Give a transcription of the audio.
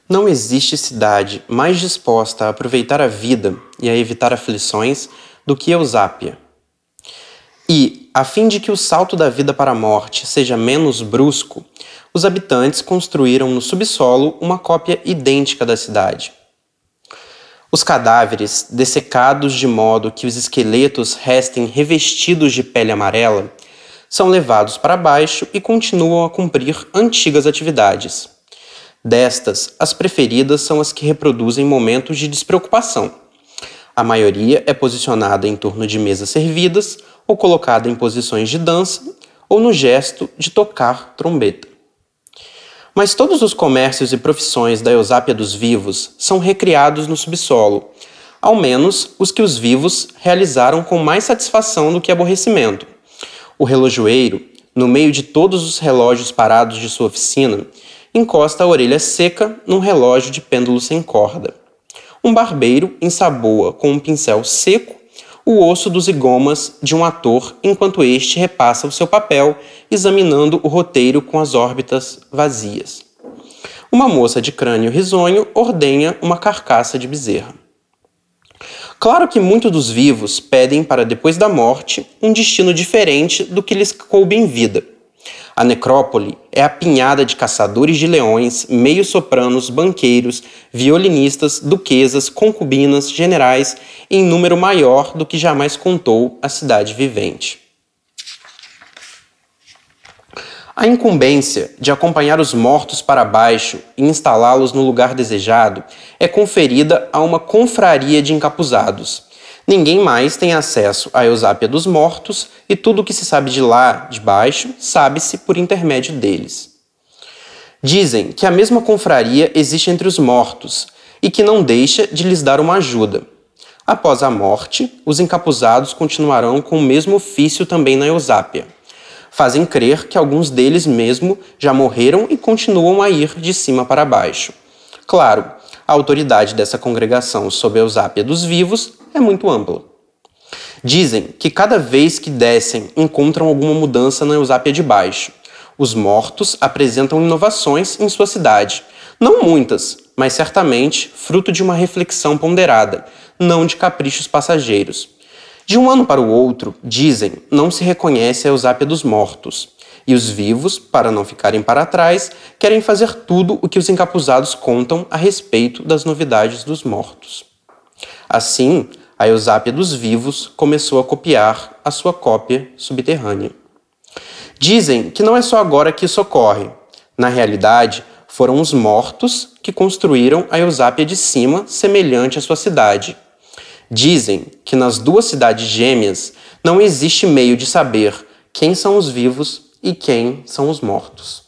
Não existe cidade mais disposta a aproveitar a vida e a evitar aflições do que Eusápia. E, a fim de que o salto da vida para a morte seja menos brusco, os habitantes construíram no subsolo uma cópia idêntica da cidade. Os cadáveres, dessecados de modo que os esqueletos restem revestidos de pele amarela, são levados para baixo e continuam a cumprir antigas atividades. Destas, as preferidas são as que reproduzem momentos de despreocupação. A maioria é posicionada em torno de mesas servidas, ou colocada em posições de dança, ou no gesto de tocar trombeta. Mas todos os comércios e profissões da Eusápia dos vivos são recriados no subsolo, ao menos os que os vivos realizaram com mais satisfação do que aborrecimento. O relojoeiro, no meio de todos os relógios parados de sua oficina, encosta a orelha seca num relógio de pêndulo sem corda. Um barbeiro ensaboa com um pincel seco o osso dos zigomas de um ator enquanto este repassa o seu papel, examinando o roteiro com as órbitas vazias. Uma moça de crânio risonho ordenha uma carcaça de bezerra. Claro que muitos dos vivos pedem para depois da morte um destino diferente do que lhes coube em vida. A necrópole é apinhada de caçadores de leões, meio-sopranos, banqueiros, violinistas, duquesas, concubinas, generais, em número maior do que jamais contou a cidade vivente. A incumbência de acompanhar os mortos para baixo e instalá-los no lugar desejado é conferida a uma confraria de encapuzados. Ninguém mais tem acesso à Eusápia dos mortos e tudo o que se sabe de lá, de baixo, sabe-se por intermédio deles. Dizem que a mesma confraria existe entre os mortos e que não deixa de lhes dar uma ajuda. Após a morte, os encapuzados continuarão com o mesmo ofício também na Eusápia. Fazem crer que alguns deles mesmo já morreram e continuam a ir de cima para baixo. Claro, a autoridade dessa congregação sob a Eusápia dos vivos é muito ampla. Dizem que cada vez que descem encontram alguma mudança na Eusápia de baixo. Os mortos apresentam inovações em sua cidade. Não muitas, mas certamente fruto de uma reflexão ponderada, não de caprichos passageiros. De um ano para o outro, dizem, não se reconhece a Eusápia dos mortos. E os vivos, para não ficarem para trás, querem fazer tudo o que os encapuzados contam a respeito das novidades dos mortos. Assim, a Eusápia dos vivos começou a copiar a sua cópia subterrânea. Dizem que não é só agora que isso ocorre. Na realidade, foram os mortos que construíram a Eusápia de cima semelhante à sua cidade. Dizem que nas duas cidades gêmeas não existe meio de saber quem são os vivos e quem são os mortos.